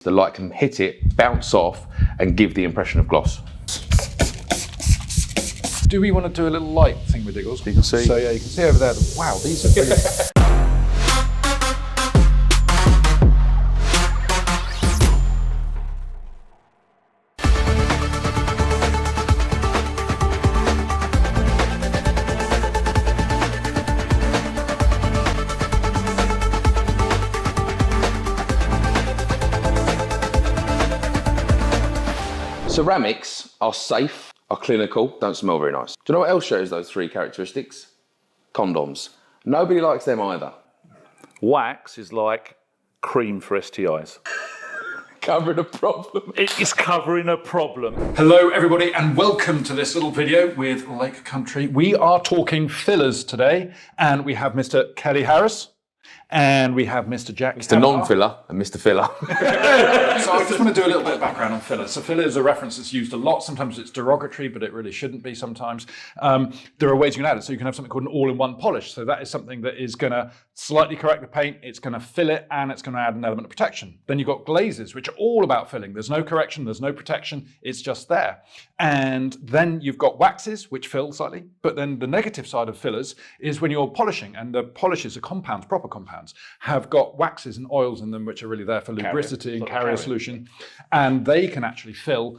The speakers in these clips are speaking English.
The light can hit it, bounce off, and give the impression of gloss. Do we want to do a little light thing with Diggles? You can see. So yeah, you can see over there. Wow, these are pretty. Ceramics are safe, are clinical, don't smell very nice. Do you know what else shows those three characteristics? Condoms. Nobody likes them either. Wax is like cream for STIs. Covering a problem. It is covering a problem. Hello everybody and welcome to this little video with Lake Country. We are talking fillers today and we have Mr. Kelly Harris and we have Mr. Jack Mr. Non-filler and Mr. Filler. So I just want to do a little bit of background on filler. So filler is a reference that's used a lot. Sometimes it's derogatory, but it really shouldn't be sometimes. There are ways you can add it. So you can have something called an all-in-one polish. So that is something that is going to slightly correct the paint, it's going to fill it, and it's going to add an element of protection. Then you've got glazes, which are all about filling. There's no correction, there's no protection, it's just there. And then you've got waxes, which fill slightly. But then the negative side of fillers is when you're polishing, and the polishes are compounds, proper compounds, have got waxes and oils in them, which are really there for lubricity and carrier solution. And they can actually fill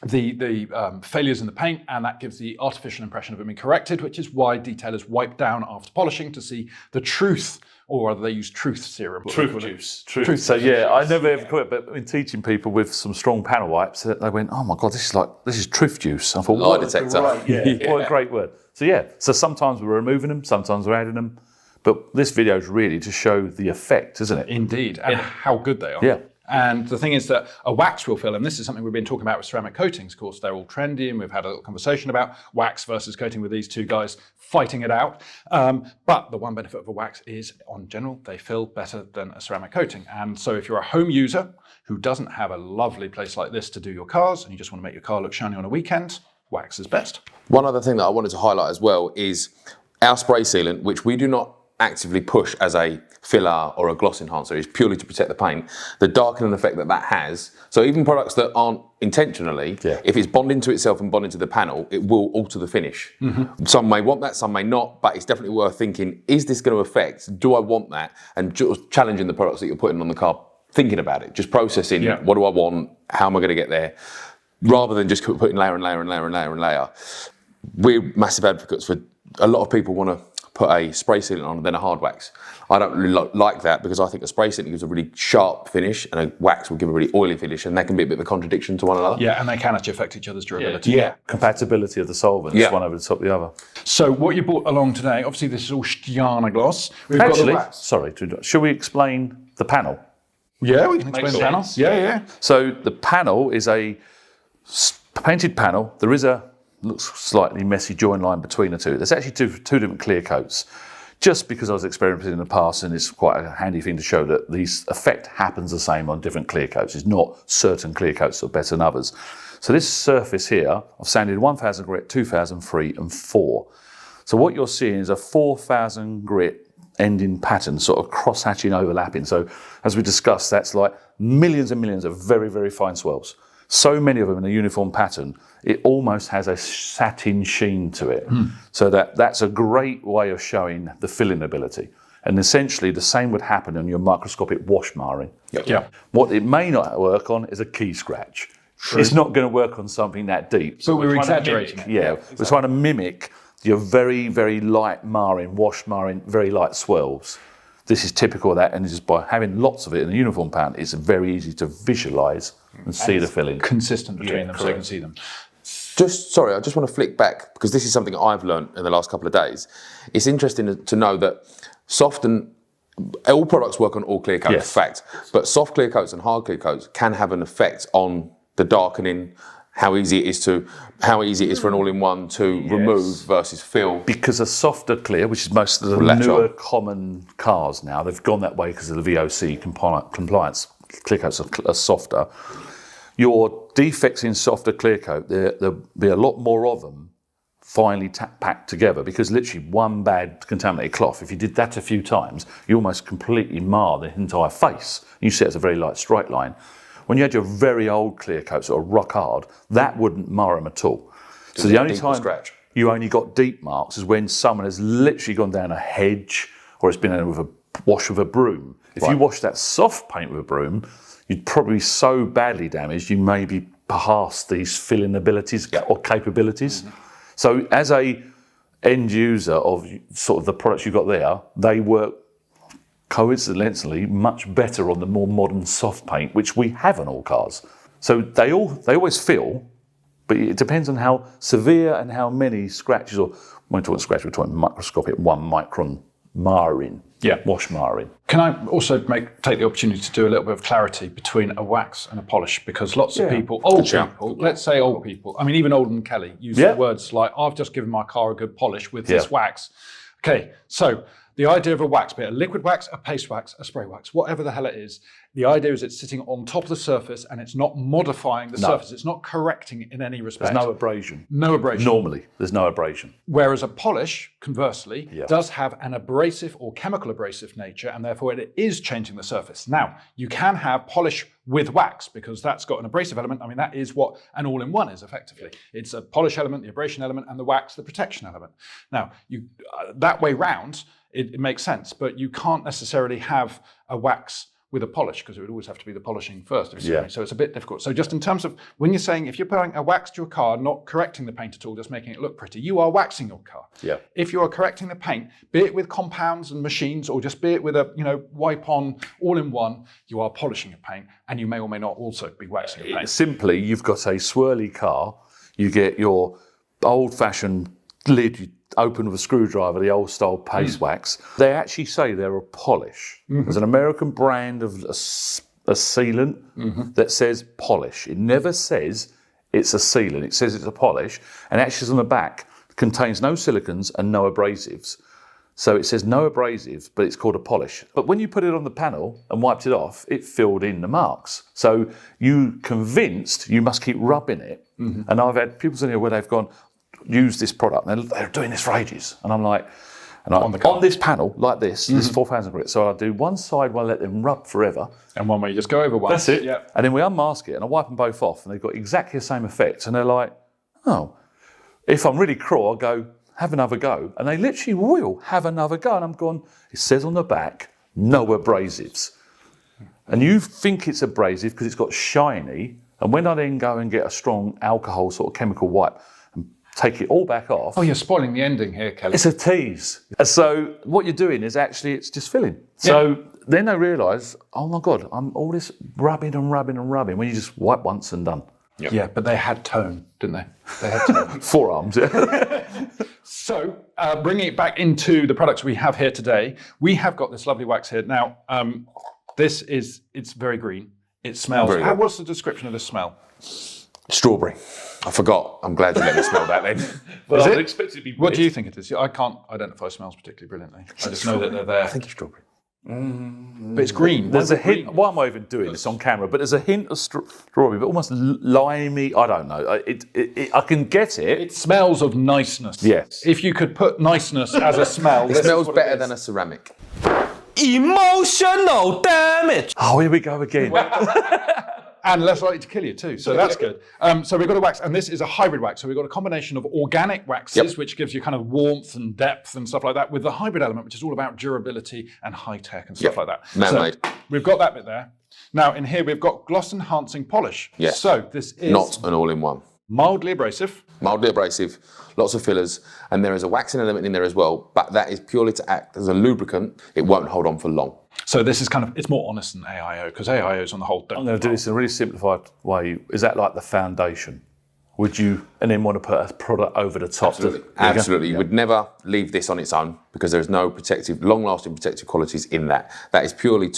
the failures in the paint, and that gives the artificial impression of it being corrected, which is why detailers wipe down after polishing to see the truth, or rather they use truth serum. Truth juice. Truth. So yeah, I never ever quit, but in teaching people with some strong panel wipes, they went, "Oh my God, this is truth juice." I thought, Lie detector. What a great word. So sometimes we're removing them, sometimes we're adding them, but this video is really to show the effect, isn't it? Indeed, and how good they are. Yeah. And the thing is that a wax will fill, and this is something we've been talking about with ceramic coatings. Of course, they're all trendy, and we've had a little conversation about wax versus coating with these two guys fighting it out. But the one benefit of a wax is, on general, they fill better than a ceramic coating. And so if you're a home user who doesn't have a lovely place like this to do your cars, and you just want to make your car look shiny on a weekend, wax is best. One other thing that I wanted to highlight as well is our spray sealant, which we do not actively push as a filler or a gloss enhancer, is purely to protect the paint. The darkening effect that has, so even products that aren't intentionally, if it's bonding to itself and bonding to the panel, it will alter the finish. Mm-hmm. Some may want that, some may not, but it's definitely worth thinking, is this going to affect, do I want that? And just challenging the products that you're putting on the car, thinking about it, just processing, what do I want, how am I going to get there, rather than just putting layer and layer and layer and layer and layer. We're massive advocates for, a lot of people want to put a spray sealant on and then a hard wax. I don't really like that because I think a spray sealant gives a really sharp finish and a wax will give a really oily finish, and that can be a bit of a contradiction to one another. Yeah, and they can actually affect each other's durability. Yeah. Compatibility of the solvents, one over the top of the other. So what you brought along today, obviously this is all Stiana gloss. Actually, sorry, should we explain the panel? Yeah, we can explain the panel. Yeah. So the panel is a painted panel. There is looks slightly messy join line between the two. There's actually two different clear coats. Just because I was experimenting in the past, and it's quite a handy thing to show that the effect happens the same on different clear coats. It's not certain clear coats that are better than others. So this surface here, I've sanded 1000 grit, 2000 free and 4. So what you're seeing is a 4000 grit ending pattern, sort of cross-hatching, overlapping. So as we discussed, that's like millions and millions of very, very fine swells. So many of them in a uniform pattern, it almost has a satin sheen to it. So that's a great way of showing the filling ability. And essentially the same would happen on your microscopic wash marring. What it may not work on is a key scratch. True. It's not going to work on something that deep. So we're exaggerating it. Yeah, exactly. We're trying to mimic your very, very light marring, wash marring, very light swells. This is typical of that, and just by having lots of it in a uniform pattern, it's very easy to visualise and see the filling. Consistent between them, so you can see them. I just want to flick back, because this is something I've learned in the last couple of days. It's interesting to know that soft and all products work on all clear coats, fact, but soft clear coats and hard clear coats can have an effect on the darkening, how easy it is for an all-in-one to remove versus fill. Because a softer clear, which is most of the newer common cars now, they've gone that way because of the VOC compliance. Clear coats are softer. Your defects in softer clear coat, there'll be a lot more of them finely packed together, because literally one bad contaminated cloth, if you did that a few times, you almost completely mar the entire face. You see it as a very light straight line. When you had your very old clear coats that are rock hard, that wouldn't mar them at all. So the only time you only got deep marks is when someone has literally gone down a hedge or it's been in with a wash with a broom. If you wash that soft paint with a broom, you'd probably be so badly damaged you may be past these filling abilities or capabilities. So as a end user of sort of the products you've got there, they work coincidentally much better on the more modern soft paint, which we have on all cars. So they always fill, but it depends on how severe and how many scratches, or when we're talking scratch, we're talking microscopic 1 micron marring. Wash marring. Can I also take the opportunity to do a little bit of clarity between a wax and a polish? Because lots of people, let's say old people, I mean, even Oldham Kelly, use words like, I've just given my car a good polish with this wax. Okay, so the idea of a wax, be it a liquid wax, a paste wax, a spray wax, whatever the hell it is, the idea is it's sitting on top of the surface and it's not modifying the surface. It's not correcting it in any respect. There's no abrasion. No abrasion. Normally, there's no abrasion. Whereas a polish, conversely, does have an abrasive or chemical abrasive nature, and therefore it is changing the surface. Now, you can have polish with wax because that's got an abrasive element. I mean, that is what an all-in-one is effectively. It's a polish element, the abrasion element, and the wax, the protection element. Now, that way round, it makes sense, but you can't necessarily have a wax with a polish because it would always have to be the polishing first. So it's a bit difficult. So just in terms of when you're saying if you're putting a wax to your car, not correcting the paint at all, just making it look pretty, you are waxing your car. If you are correcting the paint, be it with compounds and machines or just be it with a wipe on all-in-one, you are polishing your paint, and you may or may not also be waxing your paint. Simply, you've got a swirly car, you get your old-fashioned lid, you open with a screwdriver, the old style paste wax. They actually say they're a polish. There's an American brand of a sealant that says polish. It never says it's a sealant. It says it's a polish, and actually says on the back, contains no silicons and no abrasives. So it says no abrasives, but it's called a polish. But when you put it on the panel and wiped it off, it filled in the marks. So you convinced you must keep rubbing it. And I've had people in here where they've gone, use this product, and they're doing this for ages, and I'm like, on this panel like this, this 4,000 grit. So I do one side while I let them rub forever, and one way you just go over one. That's it. And then we unmask it, and I wipe them both off, and they've got exactly the same effect. And they're like, oh, if I'm really cruel, I'll go have another go, and they literally will have another go. And I'm going, it says on the back, no abrasives, and you think it's abrasive because it's got shiny. And when I then go and get a strong alcohol sort of chemical wipe, take it all back off. Oh, you're spoiling the ending here, Kelly. It's a tease. So what you're doing is actually it's just filling. So then they realise, oh my God, I'm all this rubbing and rubbing and rubbing when you just wipe once and done. Yeah, but they had tone, didn't they? They had tone. Forearms, So bringing it back into the products we have here today, we have got this lovely wax here. Now, it's very green. It smells. What's the description of this smell? Strawberry. I forgot. I'm glad you let me smell that then. Well, I would expect it to be. What do you think it is? I can't identify smells particularly brilliantly. I just know that they're there. I think it's strawberry. But it's green. There's a hint. Why am I even doing this on camera? But there's a hint of strawberry, but almost limey. I don't know. I can get it. It smells of niceness. Yes. If you could put niceness as a smell, It smells better than a ceramic. Emotional damage. Oh, here we go again. And less likely to kill you too, so that's good. So we've got a wax, and this is a hybrid wax. So we've got a combination of organic waxes, which gives you kind of warmth and depth and stuff like that, with the hybrid element, which is all about durability and high tech and stuff like that. Man-made. So we've got that bit there. Now in here we've got gloss enhancing polish. Yes. So this is Not an all-in-one. mildly abrasive. Mildly abrasive, lots of fillers, and there is a waxing element in there as well, but that is purely to act as a lubricant. It won't hold on for long. So this is it's more honest than AIO, because AIOs on the whole don't. I'm going to do this in a really simplified way. Is that like the foundation? Would you, and then want to put a product over the top? Absolutely. You would never leave this on its own because there's no long-lasting protective qualities in that. That is purely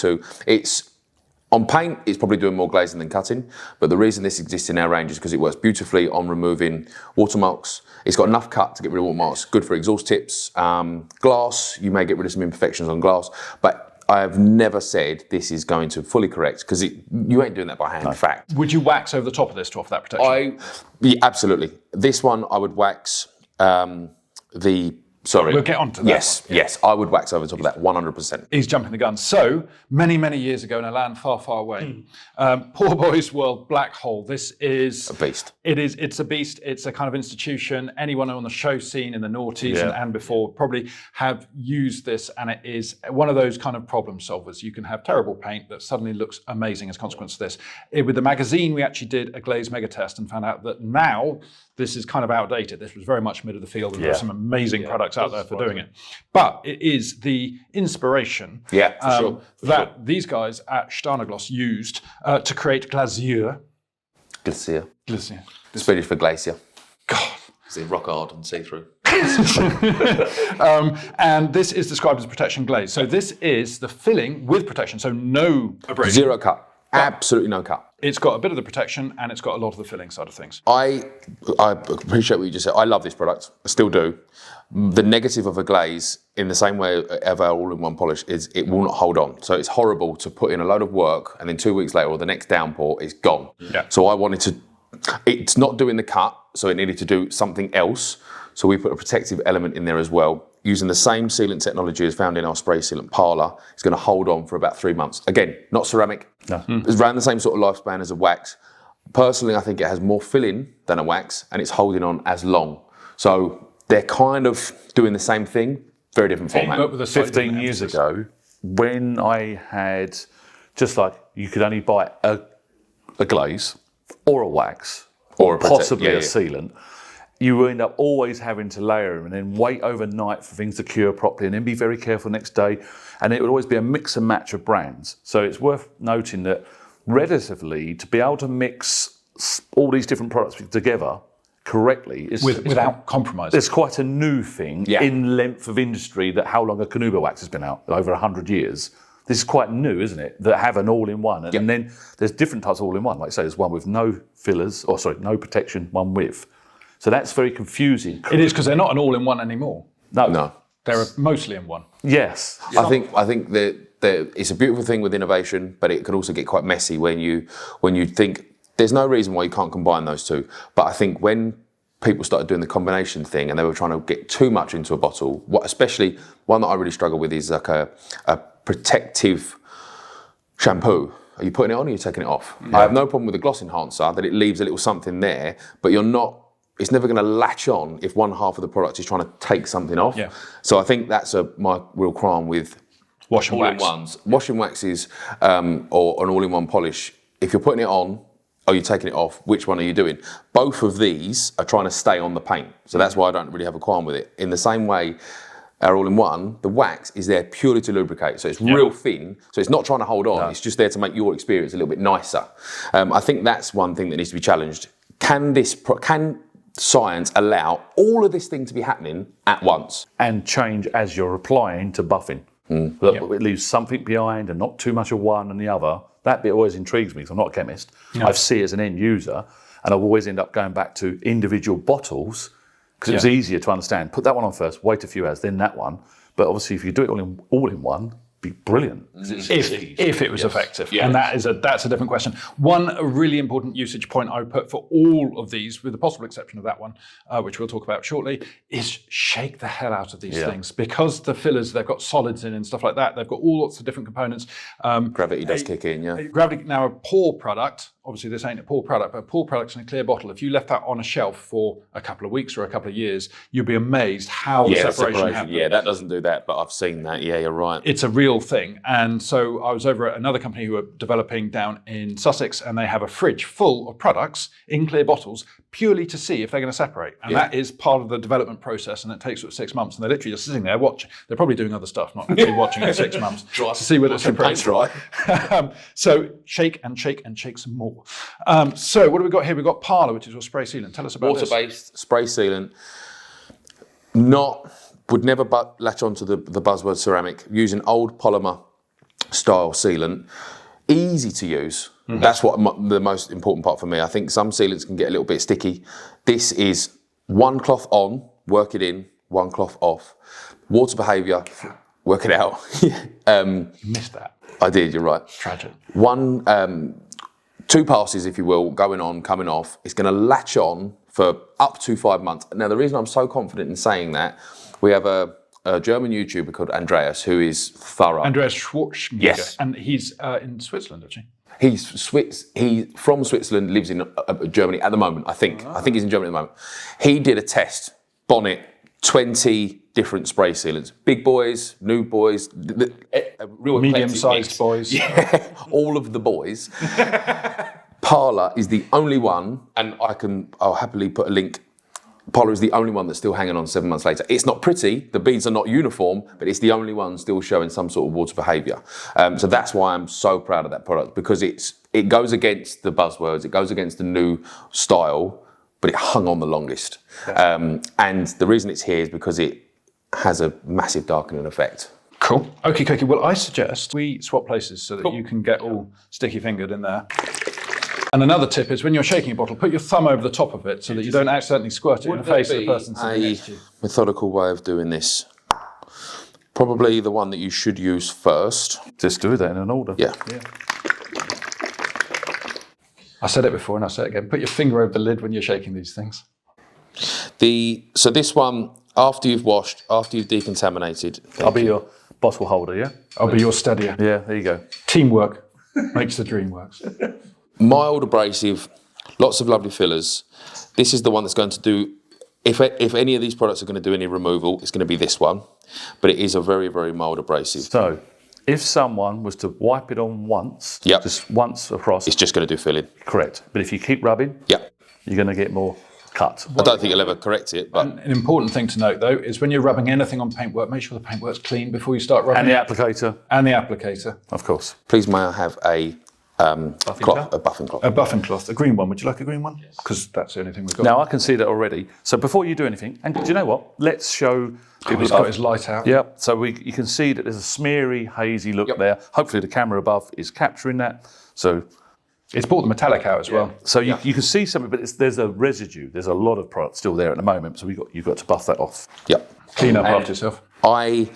on paint, it's probably doing more glazing than cutting, but the reason this exists in our range is because it works beautifully on removing watermarks. It's got enough cut to get rid of watermarks, good for exhaust tips. Glass, you may get rid of some imperfections on glass, but I have never said this is going to fully correct, because you ain't doing that by hand, in fact. Would you wax over the top of this to offer that protection? Yeah, absolutely. This one I would wax Sorry. We'll get onto that. Yes, I would wax over the top of that 100%. He's jumping the gun. So many, many years ago in a land far, far away, Poor Boys World Black Hole. This is A beast. It's a beast. It's a kind of institution. Anyone on the show scene in the noughties and before probably have used this, and it is one of those kind of problem solvers. You can have terrible paint that suddenly looks amazing as a consequence of this. With the magazine, we actually did a glaze mega test and found out that now this is kind of outdated. This was very much mid of the field, and there are some amazing products out there for doing it. But it is the inspiration that these guys at Starnagloss used to create glazier. Glacier. Glazier. Swedish for glacier. God. Is it rock hard and see-through? And this is described as protection glaze. So this is the filling with protection, so no abrasion. Zero cut. Absolutely no cut. It's got a bit of the protection and it's got a lot of the filling side of things. I appreciate what you just said. I love this product. I still do. The negative of a glaze, in the same way of our all-in-one polish, is it will not hold on. So it's horrible to put in a load of work and then 2 weeks later or the next downpour it's gone. Yeah. So I wanted to, it's not doing the cut, so it needed to do something else. So we put a protective element in there as well. Using the same sealant technology as found in our spray sealant parlour, it's going to hold on for about 3 months. Again, not ceramic. No. It's around the same sort of lifespan as a wax. Personally, I think it has more filling than a wax, and it's holding on as long. So they're kind of doing the same thing, very different format. But with a slightly 15 different years emphasis. ago, when I had, just like you could only buy a glaze or a wax Or a possibly yeah, a sealant, you end up always having to layer them and then wait overnight for things to cure properly and then be very careful next day. And it would always be a mix and match of brands. So it's worth noting that relatively, to be able to mix all these different products together correctly is without compromise. it's quite a new thing Yeah. in length of industry. That how long a Canuba wax has been out, over 100 years. This is quite new, isn't it? That have an all-in-one. And then there's different types of all-in-one. Like I say, there's one with no fillers, no protection, one with. So that's very confusing. It is because they're not an all-in-one anymore. No. They're mostly in one. Yes. I think that it's a beautiful thing with innovation, but it can also get quite messy when you think there's no reason why you can't combine those two. But I think when people started doing the combination thing and they were trying to get too much into a bottle, especially one that I really struggle with is like a protective shampoo. Are you putting it on or are you taking it off? Yeah. I have no problem with the gloss enhancer, that it leaves a little something there, but it's never going to latch on if one half of the product is trying to take something off. Yeah. So I think that's my real crime with Wash and wax. all-in-ones. Wash and waxes or an all-in-one polish, if you're putting it on, are you taking it off? Which one are you doing? Both of these are trying to stay on the paint. So that's why I don't really have a qualm with it. In the same way, our all-in-one, the wax is there purely to lubricate. So it's real thin. So it's not trying to hold on. No. It's just there to make your experience a little bit nicer. I think that's one thing that needs to be challenged. Can science allow all of this thing to be happening at once? And change as you're applying to buffing. It leaves something behind and not too much of one and the other. That bit always intrigues me because I'm not a chemist. No. I see it as an end user and I've always end up going back to individual bottles because it was easier to understand. Put that one on first, wait a few hours, then that one. But obviously if you do it all in one, be brilliant. If it was effective. Yeah. And that's a different question. One really important usage point I would put for all of these, with the possible exception of that one, which we'll talk about shortly, is shake the hell out of these things. Because the fillers, they've got solids in and stuff like that. They've got all lots of different components. Gravity does kick in, yeah. Gravity, now a pour product, obviously this ain't a pour product, but a pour product's in a clear bottle. If you left that on a shelf for a couple of weeks or a couple of years, you'd be amazed how the separation happens. Yeah, that doesn't do that, but I've seen that. Yeah, you're right. It's a real thing. And so I was over at another company who are developing down in Sussex, and they have a fridge full of products in clear bottles purely to see if they're going to separate. And that is part of the development process, and it takes 6 months. And they're literally just sitting there watching. They're probably doing other stuff, not actually watching it 6 months to see whether it's separates. So shake and shake and shake some more. So what do we got here? We've got Parlour, which is your spray sealant. Tell us about this. Water-based spray sealant. Would never latch onto the buzzword ceramic. Using old polymer style sealant. Easy to use. Mm-hmm. That's what the most important part for me. I think some sealants can get a little bit sticky. This is one cloth on, work it in, one cloth off. Water behaviour, work it out. You missed that. I did, you're right. Tragic. 2 passes, if you will, going on, coming off. It's going to latch on for up to 5 months. Now, the reason I'm so confident in saying that, we have a German YouTuber called Andreas who is thorough. Andreas Schwarzenegger. Yes. And he's in Switzerland, actually. He's from Switzerland, lives in Germany at the moment, I think. I think he's in Germany at the moment. He did a test, bonnet, 20 different spray sealants. Big boys, new boys, a real medium-sized boys. Yeah, all of the boys. Parla is the only one, and I'll happily put a link. Parla is the only one that's still hanging on 7 months later. It's not pretty, the beads are not uniform, but it's the only one still showing some sort of water behaviour. So that's why I'm so proud of that product, because it goes against the buzzwords, it goes against the new style, but it hung on the longest. And the reason it's here is because it has a massive darkening effect. Cool. Okay. Well, I suggest we swap places so that you can get all sticky-fingered in there. And another tip is when you're shaking a bottle, put your thumb over the top of it so that you don't accidentally squirt it in the face of the person sitting next to you. Methodical way of doing this. Probably the one that you should use first. Just do that in an order. Yeah. I said it before and I'll say it again. Put your finger over the lid when you're shaking these things. So this one, after you've washed, after you've decontaminated. I'll be your bottle holder, yeah? I'll be your steadier. Yeah, there you go. Teamwork makes the dream work. Mild abrasive, lots of lovely fillers. This is the one that's going to do, if any of these products are going to do any removal, it's going to be this one. But it is a very, very mild abrasive. So, if someone was to wipe it on once, Yep. just once across, It's just going to do filling. correct. But if you keep rubbing, Yeah. you're going to get more cut. I don't think you'll ever correct it, but An important thing to note, though, is when you're rubbing anything on paintwork, make sure the paintwork's clean before you start rubbing And the it. applicator, And the applicator. of course. please may I have a cloth, a buffing cloth. A buffing cloth, a green one. Would you like a green one? Because that's the only thing we've got. Now, I can see that already. So before you do anything, and do you know what? Let's show people. He's got his light out. Yeah, so you can see that there's a smeary, hazy look there. Hopefully the camera above is capturing that. So It's brought the metallic out as well. you can see something, but there's a residue. There's a lot of product still there at the moment, so you've got to buff that off. Yep. Clean up after yourself. I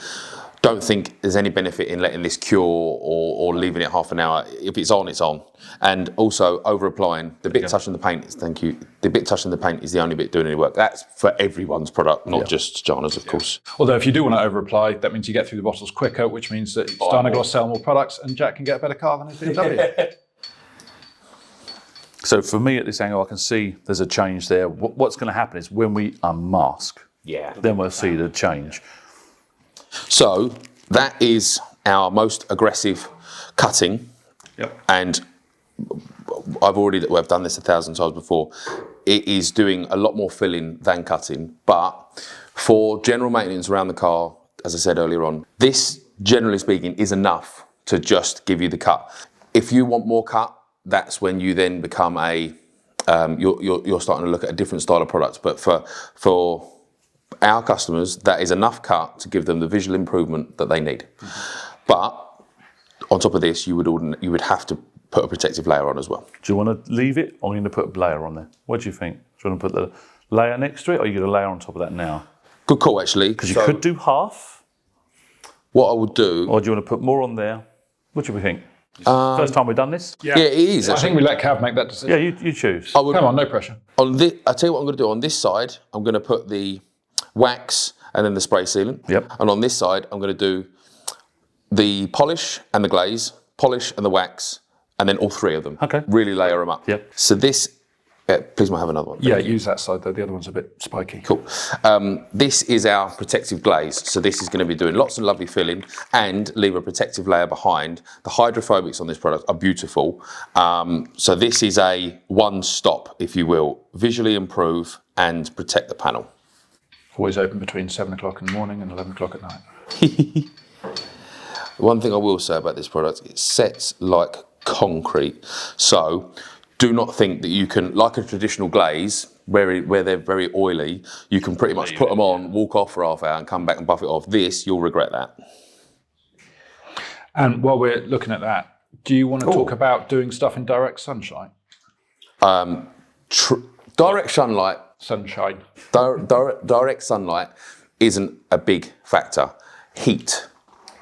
don't think there's any benefit in letting this cure or leaving it half an hour. If it's on, it's on. And also over applying, the bit touching the paint the bit touching the paint is the only bit doing any work. That's for everyone's product, not just Jana's, of course. Although if you do want to over apply, that means you get through the bottles quicker, which means that Dynagloss sell more products and Jack can get a better car than his BMW. So for me at this angle, I can see there's a change there. What's going to happen is when we unmask, then we'll see the change. So that is our most aggressive cutting. Yep. And I've done this 1,000 times before. It is doing a lot more filling than cutting, but for general maintenance around the car, as I said earlier on, this, generally speaking, is enough to just give you the cut. If you want more cut, that's when you then become you're starting to look at a different style of product. But for our customers, that is enough cut to give them the visual improvement that they need. But on top of this, you would have to put a protective layer on as well. Do you want to leave it, or are you going to put a layer on there? What do you think? Do you want to put the layer next to it, or are you going to layer on top of that now? Good call, actually. Because you could do half. What I would do... Or do you want to put more on there? What do we think? First time we've done this? Yeah, it is, I actually. think we let Cav make that decision. Yeah, you choose. I would, Come on, no pressure. I'll tell you what I'm going to do. On this side, I'm going to put the wax and then the spray sealant. Yep. And on this side, I'm going to do the polish and the glaze, polish and the wax, and then all three of them. Okay. Really layer them up. Yep. So this... please might have another one. Yeah, use that side though. The other one's a bit spiky. Cool. This is our protective glaze. So this is going to be doing lots of lovely filling and leave a protective layer behind. The hydrophobics on this product are beautiful. So this is a one-stop, if you will, visually improve and protect the panel. Always open between 7 o'clock in the morning and 11 o'clock at night. One thing I will say about this product, it sets like concrete. So do not think that you can, like a traditional glaze, where they're very oily, you can pretty much put them on, walk off for half hour and come back and buff it off. This, you'll regret that. And while we're looking at that, do you want to talk about doing stuff in direct sunshine? Direct sunlight, Sunshine. direct sunlight isn't a big factor. Heat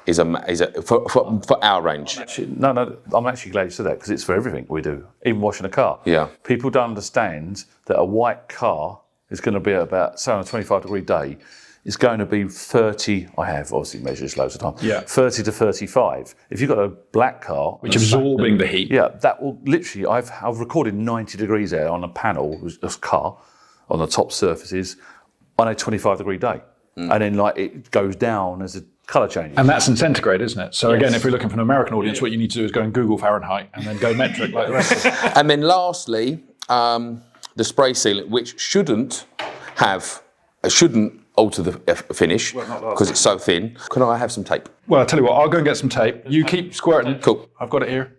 for our range. No, I'm actually glad you said that because it's for everything we do, even washing a car. Yeah. People don't understand that a white car is going to be at about, say on a 25-degree day, is going to be 30, I have obviously measured this loads of times, 30 to 35. If you've got a black car... Which absorbing the heat. Yeah, that will literally, I've recorded 90 degrees there on a panel, a car, on the top surfaces, on a 25-degree day. And then it goes down as a colour change. And that's in centigrade, isn't it? So again, if you're looking for an American audience, what you need to do is go and Google Fahrenheit and then go metric like the rest of us. And then lastly, the spray sealant, which shouldn't alter the finish because it's so thin. Can I have some tape? Well, I'll tell you what, I'll go and get some tape. You keep squirting. Cool. I've got it here.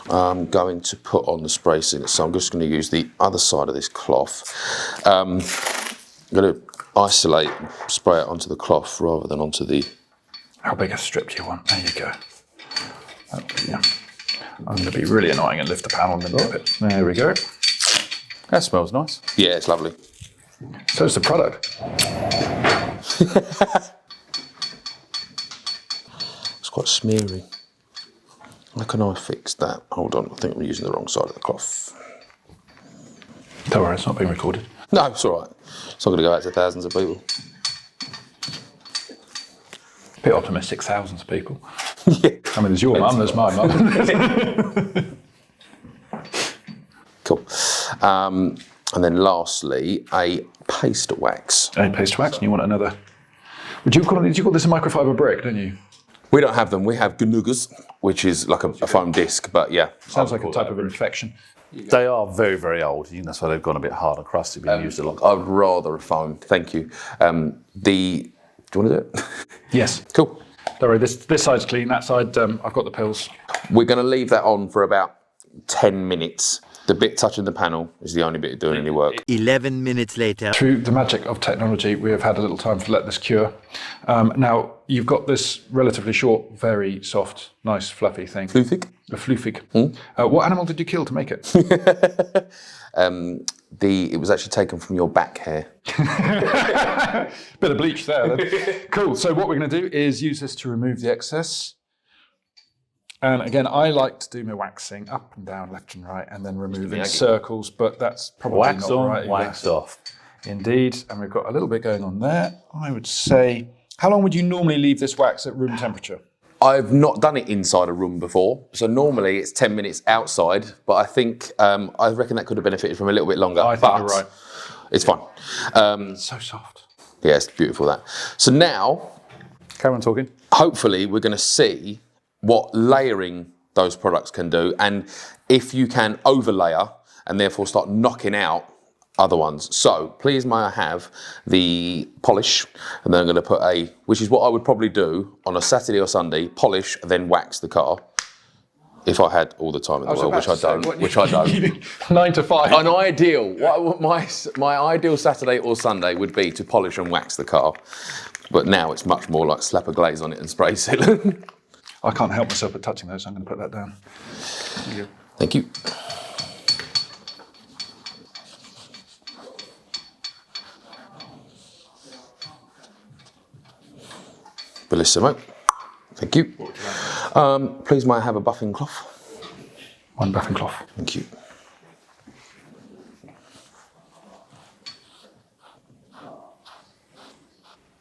I'm going to put on the spray sealant, so I'm just going to use the other side of this cloth. I'm going to isolate, spray it onto the cloth rather than onto the... How big a strip do you want? There you go. Yeah. I'm going to be really annoying and lift the panel and then dip it. There we go. That smells nice. Yeah, it's lovely. So is the product. It's quite smeary. How can I fix that? Hold on, I think I'm using the wrong side of the cloth. Don't worry, it's not being recorded. No, it's all right. It's not going to go out to thousands of people. A bit optimistic, thousands of people. Yeah. I mean, there's your mum, there's my mum. Cool. And then lastly, a paste wax. A paste wax, and you want another... Did you call this a microfiber brick, don't you? We don't have them. We have gnuggers, which is like a foam disc, but yeah. Sounds like a type of infection. They are very, very old. That's why they've gone a bit hard and crusty, being used a lot. I'd rather a foam. Thank you. Do you want to do it? Yes. Cool. Don't worry, this side's clean, that side, I've got the pills. We're going to leave that on for about 10 minutes. The bit touching the panel is the only bit doing any work. 11 minutes later. Through the magic of technology, we have had a little time to let this cure. Now, you've got this relatively short, very soft, nice, fluffy thing. Flufig? A flufig. What animal did you kill to make it? It was actually taken from your back hair. Bit of bleach there. Then. Cool. So what we're going to do is use this to remove the excess. And again, I like to do my waxing up and down, left and right, and then remove in circles, but that's probably Wax not on, right. wax off. Indeed. And we've got a little bit going on there. I would say, how long would you normally leave this wax at room temperature? I've not done it inside a room before, so normally it's 10 minutes outside, but I think, I reckon that could have benefited from a little bit longer. I think you're right. It's fine. So soft. Yeah, it's beautiful that. So now, Carry on talking. hopefully we're going to see what layering those products can do, and if you can overlayer and therefore start knocking out other ones. So please may I have the polish, and then I'm going to put which is what I would probably do on a Saturday or Sunday, polish, then wax the car. If I had all the time in the world, which I don't. 9 to 5. An ideal, my ideal Saturday or Sunday would be to polish and wax the car. But now it's much more like slap a glaze on it and spray sealant. I can't help myself but touching those, so I'm going to put that down. Thank you. Bellissimo. Thank you. Please may I have a buffing cloth? One buffing cloth. Thank you.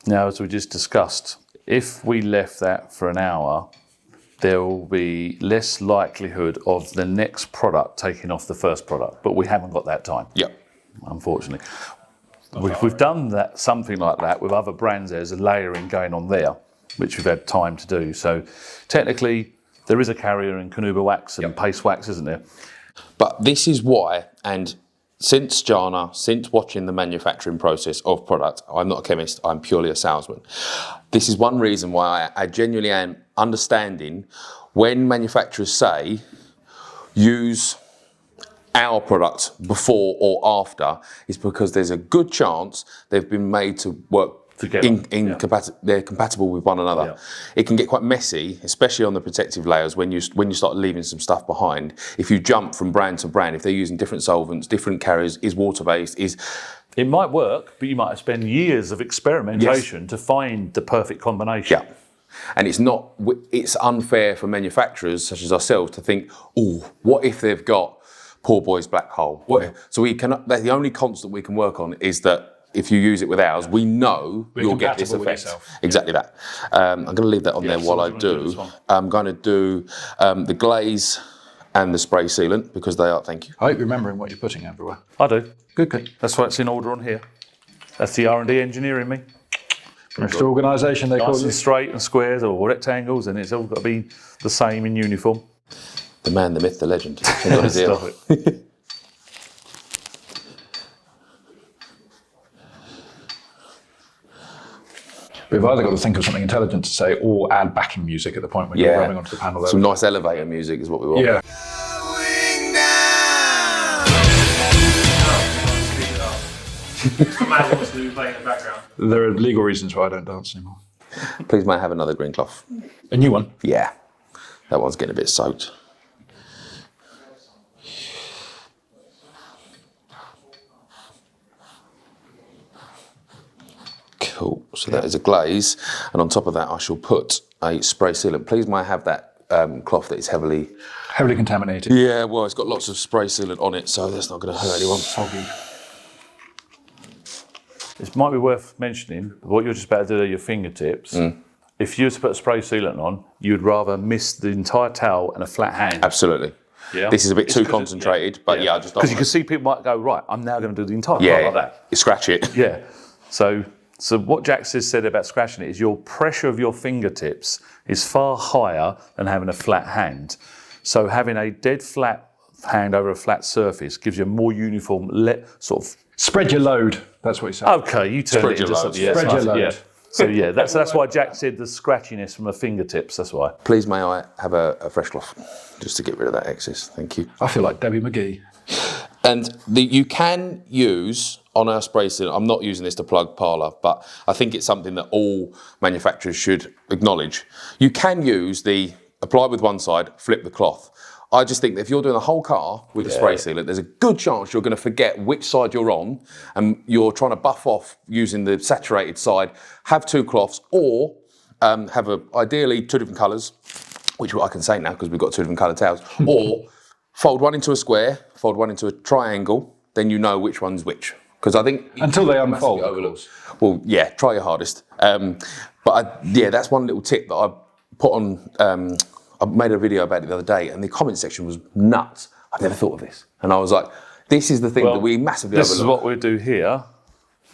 Now, as we just discussed, if we left that for an hour, there will be less likelihood of the next product taking off the first product, but we haven't got that time. Yeah. Unfortunately. We've done that, something like that with other brands. There's a layering going on there, which we've had time to do. So technically, there is a carrier in Canuba wax and paste wax, isn't there? But this is why, and since Jana, since watching the manufacturing process of product, I'm not a chemist, I'm purely a salesman. This is one reason why I genuinely am understanding when manufacturers say, use our product before or after, is because there's a good chance they've been made to work together. They're compatible with one another. Yeah. It can get quite messy, especially on the protective layers when you start leaving some stuff behind. If you jump from brand to brand, if they're using different solvents, different carriers, is water-based, It might work, but you might have spent years of experimentation to find the perfect combination. Yeah. And it's unfair for manufacturers such as ourselves to think, oh, what if they've got poor boy's black hole? So the only constant we can work on is that if you use it with ours, we know you'll get this effect. Exactly that. I'm going to leave that on there while I do. I'm going to do the glaze and the spray sealant because they are, thank you. I hope you're remembering what you're putting everywhere. I do. Good. That's why it's in order on here. That's the R&D engineer in me. Mr. Organisation, they call Nice and it. straight and squares or rectangles, and it's all got to be the same in uniform. The man, the myth, the legend. Got his ear. Stop it. We've either got to think of something intelligent to say or add backing music at the point when you're rubbing onto the panel. Some nice elevator music is what we want. Yeah. Imagine what's doing playing in the background. There are legal reasons why I don't dance anymore. Please may I have another green cloth? A new one? Yeah. That one's getting a bit soaked. Cool. So that is a glaze, and on top of that, I shall put a spray sealant. Please, may I have that cloth that is heavily contaminated. Yeah, well, it's got lots of spray sealant on it, so that's not going to hurt anyone. Soggy. It might be worth mentioning what you're just about to do at your fingertips. If you were to put a spray sealant on, you'd rather miss the entire towel and a flat hand. Absolutely. Yeah. This is a bit too concentrated, but I just don't. Because you can see people might go, right, I'm now going to do the entire part like that. Scratch it. Yeah. So what Jack said about scratching it is your pressure of your fingertips is far higher than having a flat hand. So having a dead flat hand over a flat surface gives you a more uniform sort of... Spread your load, that's what he said. Okay, you turned it into something. Yeah, Spread your load. Yeah. So yeah, that's why Jack said the scratchiness from the fingertips, that's why. Please may I have a fresh cloth, just to get rid of that excess, thank you. I feel like Debbie McGee. And you can use, on our spray sealant, I'm not using this to plug Parlour, but I think it's something that all manufacturers should acknowledge. You can use the apply with one side, flip the cloth. I just think that if you're doing the whole car with the spray sealant, there's a good chance you're going to forget which side you're on, and you're trying to buff off using the saturated side. Have two cloths, or have ideally two different colours, which I can say now because we've got two different coloured towels, or fold one into a square, fold one into a triangle, then you know which one's which. Because I think... Until they unfold, of course. Well, yeah, try your hardest. That's one little tip that I put on... I made a video about it the other day, and the comment section was nuts. I've never thought of this. And I was like, this is the thing that we massively overlook. This is what we do here,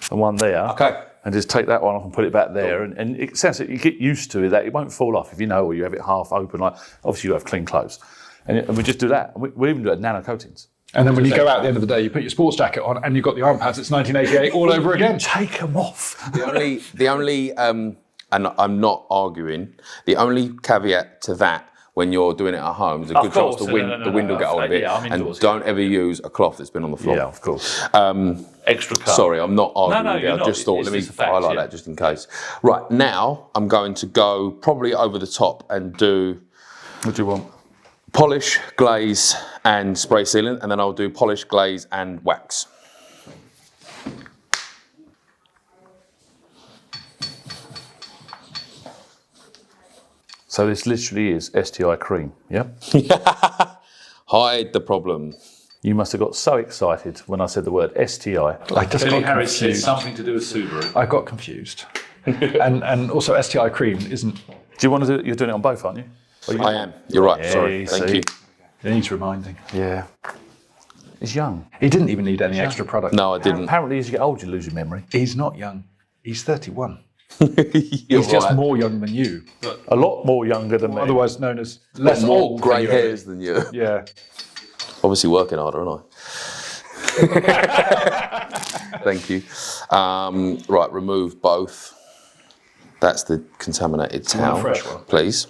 and one there. Okay. And just take that one off and put it back there. And it sounds like you get used to it, that it won't fall off if you know, or you have it half open. Like, obviously, you have clean clothes. And we just do that. We even do it nano coatings. And then when you go out at the end of the day, you put your sports jacket on and you've got the arm pads, it's 1988 all over again. Take them off. The only and I'm not arguing, the only caveat to that when you're doing it at home, there's a good chance the wind will get hold of it. And don't ever use a cloth that's been on the floor. Yeah, of course. Extra cut. Sorry, I'm not arguing. No, you're I just thought, let me highlight that just in case. Right, now I'm going to go probably over the top and do... What do you want? Polish, glaze and spray sealant, and then I'll do polish, glaze and wax. So this literally is STI cream, yeah? Hide the problem. You must have got so excited when I said the word STI. I just got confused. Something to do with Subaru. I got confused. and also STI cream isn't... Do you want to do... You're doing it on both, aren't you? I am. You're right. Sorry. Thank you. It needs reminding. Yeah. He's young. He didn't even need any extra product. No, I didn't. Apparently, as you get older, you lose your memory. He's not young. He's 31. He's just more young than you. A lot more younger than me. Otherwise known as less more old grey than you. hairs than you. Yeah. Obviously working harder, aren't I? Thank you. Right, remove both. That's the contaminated towel. Fresh one. Please.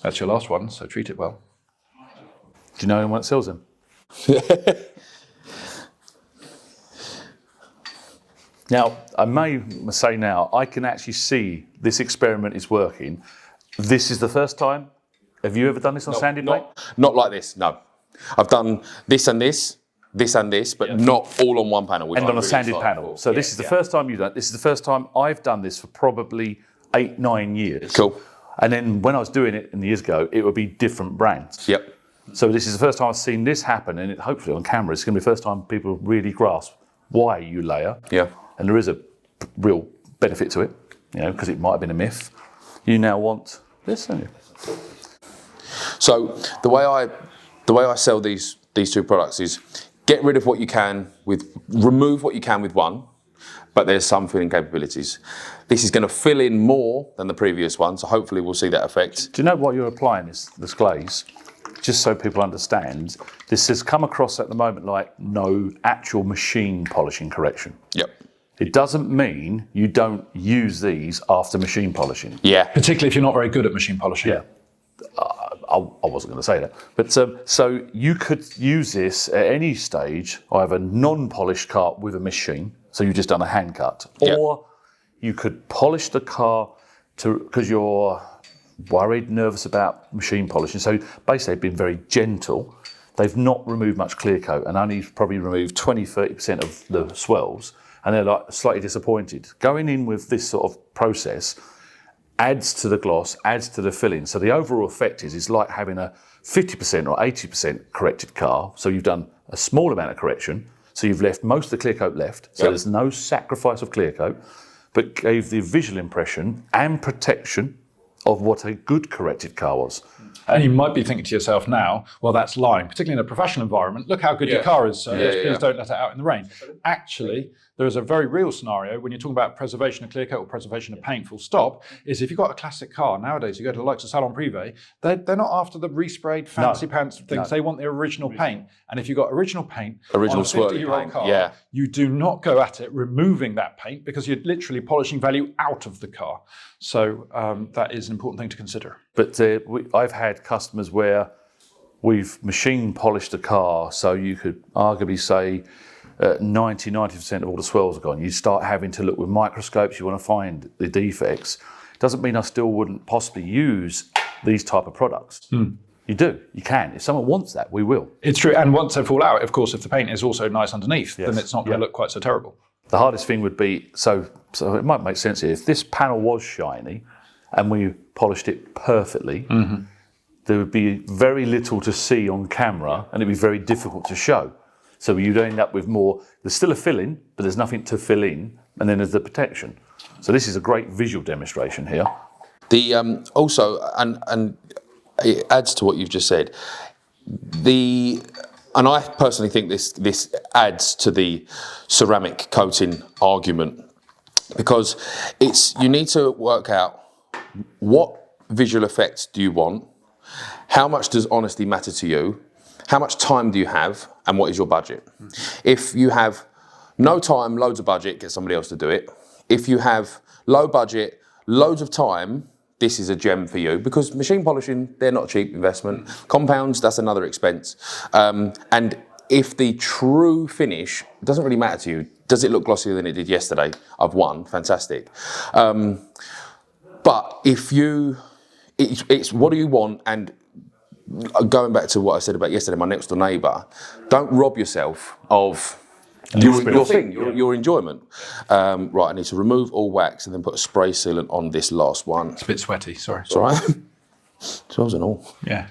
That's your last one, so treat it well. Do you know anyone that sells them? Now, I may say now, I can actually see this experiment is working. This is the first time. Have you ever done this on sanded plate? Not like this, no. I've done this and this, but not all on one panel. And on a sanded panel. So this is the first time you've done it. This is the first time I've done this for probably 8-9 years. Cool. And then when I was doing it in the years ago, it would be different brands. Yep. So this is the first time I've seen this happen, and hopefully on camera, it's going to be the first time people really grasp why you layer. Yeah. And there is a real benefit to it, because it might have been a myth. You now want this, don't you? So the way I sell these two products is get rid of what you can remove what you can with one, but there's some filling capabilities. This is going to fill in more than the previous one, so hopefully we'll see that effect. Do you know what you're applying this glaze? Just so people understand, this has come across at the moment like no actual machine polishing correction. Yep. It doesn't mean you don't use these after machine polishing. Yeah. Particularly if you're not very good at machine polishing. Yeah. I wasn't going to say that. But so you could use this at any stage, either non-polished car with a machine, so you've just done a hand cut, or you could polish the car because you're worried, nervous about machine polishing. So basically they've been very gentle. They've not removed much clear coat and only probably removed 20-30% of the swells, and they're like slightly disappointed. Going in with this sort of process adds to the gloss, adds to the filling. So the overall effect is like having a 50% or 80% corrected car. So you've done a small amount of correction. So you've left most of the clear coat left. So there's no sacrifice of clear coat, but gave the visual impression and protection of what a good corrected car was. And you might be thinking to yourself now, well, that's lying, particularly in a professional environment. Look how good your car is, so please don't let it out in the rain. Actually, there is a very real scenario when you're talking about preservation of clear coat or preservation of paint, full stop, is if you've got a classic car, nowadays you go to the likes of Salon Privé, they're not after the resprayed fancy pants things, they want the original paint. And if you've got original paint Original on a 50-year-old car, you do not go at it removing that paint because you're literally polishing value out of the car. So that is an important thing to consider. But I've had customers where we've machine polished the car, so you could arguably say 90% of all the swells are gone. You start having to look with microscopes, you want to find the defects. Doesn't mean I still wouldn't possibly use these type of products. You do, you can. If someone wants that, we will. It's true, and once they fall out, of course, if the paint is also nice underneath, then it's not going to look quite so terrible. The hardest thing would be, so it might make sense here, if this panel was shiny and we polished it perfectly, there would be very little to see on camera and it'd be very difficult to show. So you'd end up with more, there's still a fill-in, but there's nothing to fill in, and then there's the protection. So this is a great visual demonstration here. The also, and it adds to what you've just said, and I personally think this adds to the ceramic coating argument, because you need to work out what visual effects do you want, how much does honesty matter to you, how much time do you have, and what is your budget? If you have no time, loads of budget, get somebody else to do it. If you have low budget, loads of time, this is a gem for you, because machine polishing, they're not a cheap investment. Compounds, that's another expense. And if the true finish doesn't really matter to you, does it look glossier than it did yesterday? I've won, fantastic. But if it's what do you want, and going back to what I said about yesterday, my next door neighbour, don't rob yourself of your thing, your enjoyment. Right, I need to remove all wax and then put a spray sealant on this last one. It's a bit sweaty, sorry. It's all right. Swells and all. Yeah.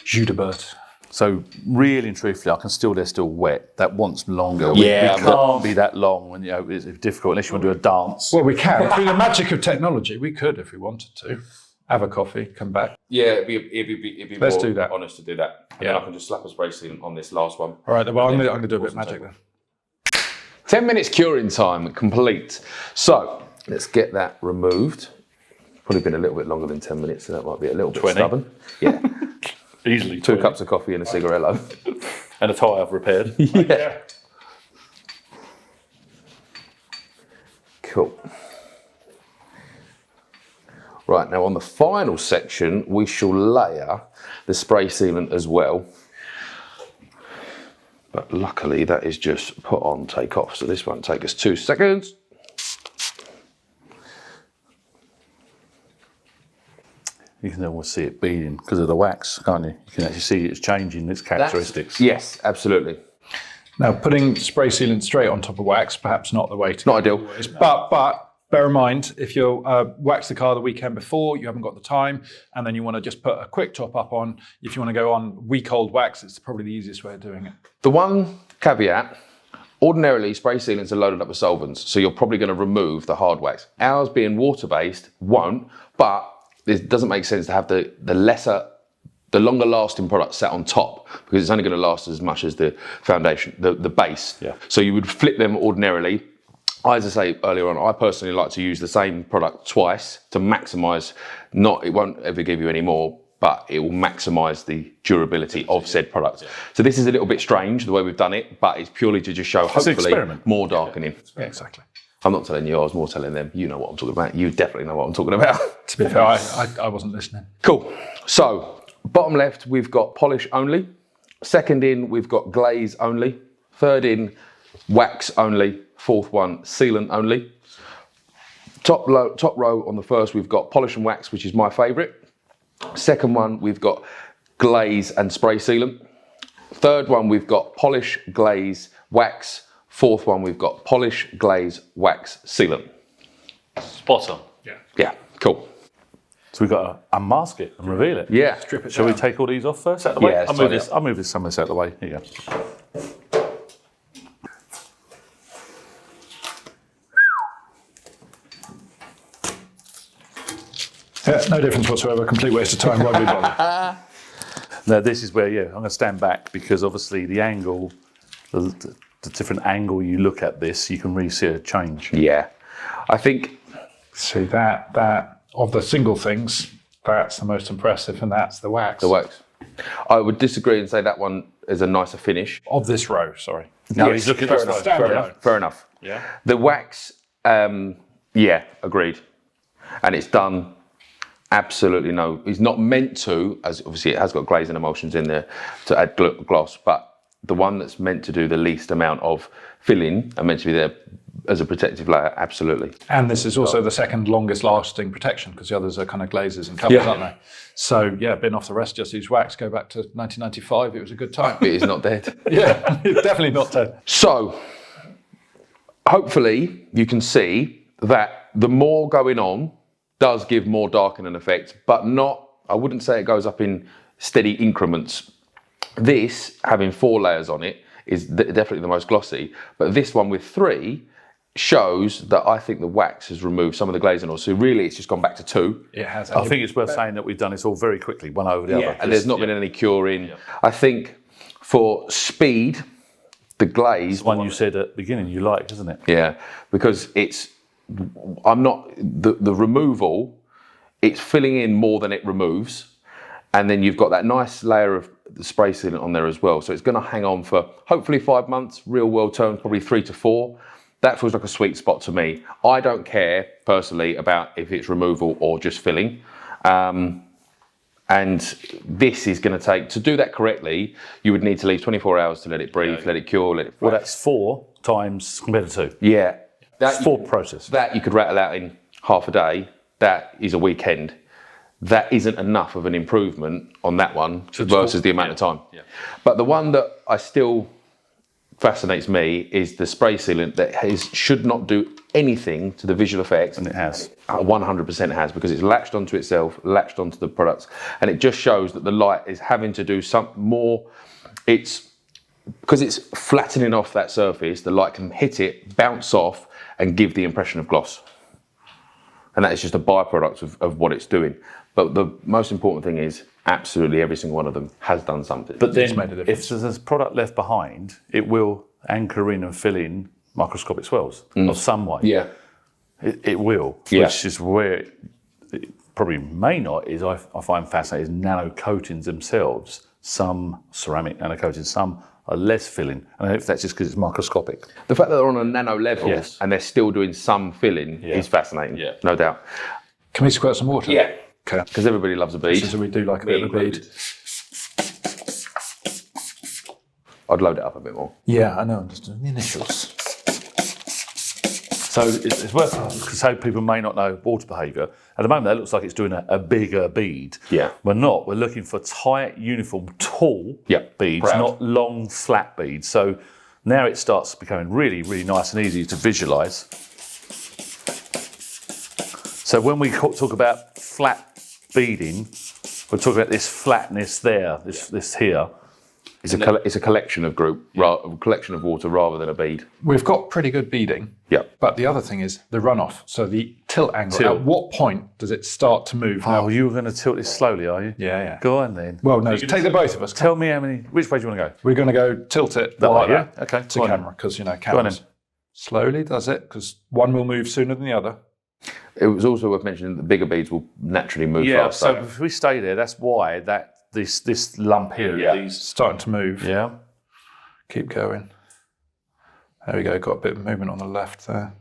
Jus de Bert. So really and truthfully, they're still wet. That wants longer. Yeah, we can't be that long when it's difficult unless you want to do a dance. Well, we can. Through the magic of technology, we could if we wanted to. Have a coffee, come back. Yeah, it'd be Let's more do that. honest to do that. And then I can just slap a spray sealant on this last one. All right, well, I'm going to do a bit of magic then. 10 minutes curing time complete. So let's get that removed. Probably been a little bit longer than 10 minutes, so that might be a little bit 20. stubborn. Yeah. Easily 2 20. cups of coffee and a cigarello. And a tie I've repaired. Yeah. Cool. Right, now on the final section, we shall layer the spray sealant as well. But luckily that is just put on, take off. So this won't take us 2 seconds. You can almost see it beading because of the wax, can't you? You can actually see it's changing its characteristics. Yes, absolutely. Now, putting spray sealant straight on top of wax, perhaps not the way to Not ideal. But Bear in mind, if you wax the car the weekend before, you haven't got the time, and then you want to just put a quick top up on, if you want to go on week-old wax, it's probably the easiest way of doing it. The one caveat, ordinarily spray sealants are loaded up with solvents, so you're probably going to remove the hard wax. Ours being water-based won't, but it doesn't make sense to have the longer lasting product sat on top, because it's only going to last as much as the foundation, the base. Yeah. So you would flip them ordinarily. As I say earlier on, I personally like to use the same product twice to maximise, it won't ever give you any more, but it will maximise the durability of said product. So this is a little bit strange the way we've done it, but it's purely to just show hopefully more darkening. Yeah, exactly. I'm not telling you, I was more telling them, you know what I'm talking about. You definitely know what I'm talking about. To be fair, I wasn't listening. Cool. So, bottom left, we've got polish only. Second in, we've got glaze only. Third in, wax only. Fourth one, sealant only. Top row on the first, we've got polish and wax, which is my favourite. Second one, we've got glaze and spray sealant. Third one, we've got polish, glaze, wax. Fourth one, we've got polish, glaze, wax, sealant. Spot on. Yeah, cool. So we've got to unmask it and reveal it. Yeah. Strip it Shall we down. take all these off first? Out of the way? Yeah, I'll move some of this out of the way. Here you go. Yeah, no difference whatsoever. Complete waste of time. Won't be bothered. Now this is where, I'm going to stand back because obviously the angle, the different angle you look at this, you can really see a change. Yeah. I think... See that of the single things, that's the most impressive, and that's the wax. The wax. I would disagree and say that one is a nicer finish. Of this row, sorry. No, Yes, he's looking fair at enough. this Fair enough. Yeah. The wax, yeah, agreed. And it's done absolutely no. It's not meant to, as obviously it has got glaze and emulsions in there to add gloss, but the one that's meant to do the least amount of filling and meant to be there as a protective layer, absolutely. And this is also the second longest lasting protection, because the others are kind of glazes and covers, aren't they? So yeah, bin off the rest, just use wax, go back to 1995, it was a good time. It is not dead. Yeah, it's definitely not dead. So, hopefully you can see that the more going on does give more darkening effect, but not, I wouldn't say it goes up in steady increments. This, having 4 layers on it, is definitely the most glossy, but this one with 3 shows that I think the wax has removed some of the glazing, so really it's just gone back to 2. It has. I think it's worth saying that we've done this all very quickly, one over the other. And there's not been any curing. Yeah. I think for speed, the glaze... One you said at the beginning you like, isn't it? Yeah, because the removal, it's filling in more than it removes. And then you've got that nice layer of the spray sealant on there as well. So it's going to hang on for hopefully 5 months, real world terms, probably 3 to 4. That feels like a sweet spot to me. I don't care personally about if it's removal or just filling. And this is going to take, to do that correctly, you would need to leave 24 hours to let it breathe, let it cure, let it... Well, that's 4 times compared to 2. Yeah. That's 4 process. That you could rattle out in half a day. That is a weekend. That isn't enough of an improvement on that one versus the amount of time. Yeah. But the one that I still fascinates me is the spray sealant that should not do anything to the visual effects. And it has. 100% has, because it's latched onto itself, latched onto the products. And it just shows that the light is having to do some more. It's because it's flattening off that surface, the light can hit it, bounce off, and give the impression of gloss. And that is just a byproduct of what it's doing. But the most important thing is absolutely every single one of them has done something. But then if there's a product left behind, it will anchor in and fill in microscopic swells of some way. Yeah. It will, which is where it probably may not, is I find fascinating, is nano coatings themselves. Some ceramic nano coatings, some are less filling. And if that's just because it's microscopic. The fact that they're on a nano level and they're still doing some filling is fascinating, no doubt. Can we squirt some water? Yeah. Okay. Because everybody loves a bead. So we do like a bit of a bead. I'd load it up a bit more. Yeah, I know, I'm just doing the initials. So it's worth, so people may not know water behaviour. At the moment, that looks like it's doing a bigger bead. Yeah. We're not. We're looking for tight, uniform, tall beads, not long, flat beads. So now it starts becoming really, really nice and easy to visualise. So when we talk about flat beading, we're talking about this flatness there, this here. It's a collection of collection of water rather than a bead. We've got pretty good beading. Yeah. But the other thing is the runoff. So the tilt angle. At what point does it start to move? Oh, you were going to tilt this slowly, are you? Yeah. Go on then. Well, no, take the both of us. Tell me which way do you want to go? We're going to go tilt it That way, that okay. to Go on camera because, Go on cameras then. slowly does it because one will move sooner than the other. It was also worth mentioning that the bigger beads will naturally move faster. So if we stay there, that's why this lump here, these Starting to move. Yeah. Keep going. There we go. Got a bit of movement on the left there.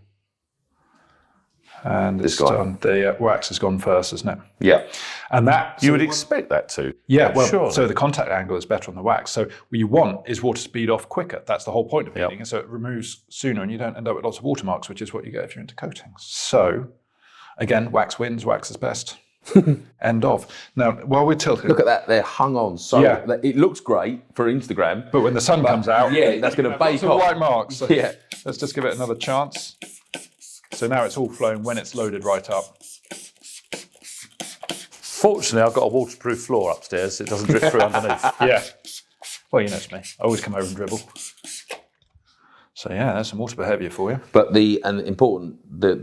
And it's done. The wax has gone first, isn't it? Yeah. And that You would expect that to. Yeah, well, Surely. so the contact angle is better on the wax. So what you want is water to speed off quicker. That's the whole point of beading. And so it removes sooner and you don't end up with lots of watermarks, which is what you get if you're into coatings. So again, wax wins, wax is best. End of. Now, while we're tilting. Look at that, they're hung on so it looks great for Instagram. But when the sun comes out, that's going to bake lots of off. white marks. So Yeah. let's just give it another chance. So now it's all flowing when it's loaded right up. Fortunately, I've got a waterproof floor upstairs, so it doesn't drip through underneath. Yeah. Well, you know it's me. I always come over and dribble. So yeah, there's some water behaviour for you. But the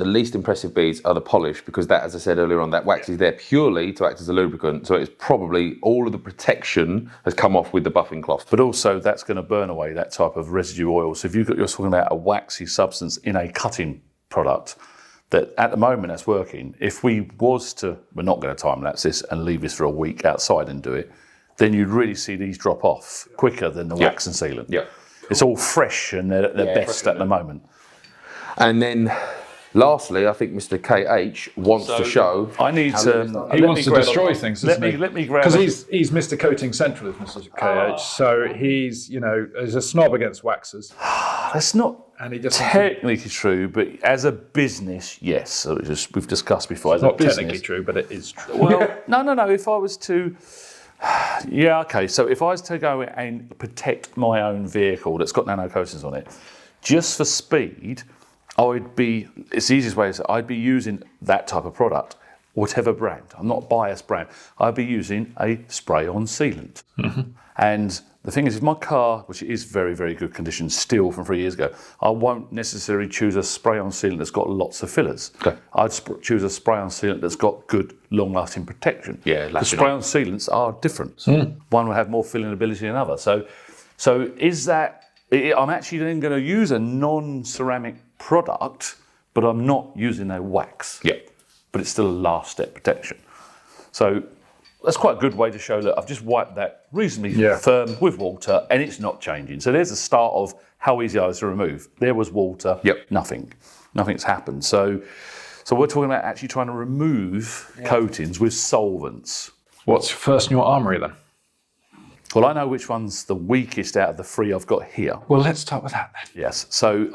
least impressive beads are the polish because that, as I said earlier on, that wax is there purely to act as a lubricant. So it's probably all of the protection has come off with the buffing cloth. But also, that's going to burn away that type of residue oil. So if you're talking about a waxy substance in a cutting product, that at the moment that's working. If we're not going to time lapse this and leave this for a week outside and do it, then you'd really see these drop off quicker than the wax and sealant. Yeah. It's all fresh and they're best at the moment. And then, lastly, I think Mr. KH wants to show. I need to. He wants to destroy things, doesn't he? Let me grab. Because he's Mr. Coating Central, is Mr. KH. So he's, is a snob against waxes. That's not And he just technically true, but as a business, yes. So we've discussed before. As not a business, technically true, but it is true. well, no. If I was to. Yeah, okay. So if I was to go and protect my own vehicle that's got nano coatings on it, just for speed, it's the easiest way is I'd be using that type of product, whatever brand. I'm not biased brand. I'd be using a spray-on sealant. Mm-hmm. And the thing is, if my car, which is very, very good condition still from 3 years ago, I won't necessarily choose a spray-on sealant that's got lots of fillers. Okay. I'd choose a spray-on sealant that's got good, long-lasting protection. Yeah, the spray-on sealants are different. One will have more filling ability than another. So is that? I'm actually then going to use a non-ceramic product, but I'm not using a wax. Yeah. But it's still a last-step protection. So that's quite a good way to show that I've just wiped that reasonably firm with water and it's not changing. So there's the start of how easy I was to remove. There was water, nothing's happened. So we're talking about actually trying to remove coatings with solvents. What's first in your armoury then? Well, I know which one's the weakest out of the three I've got here. Well, let's start with that then. Yes. So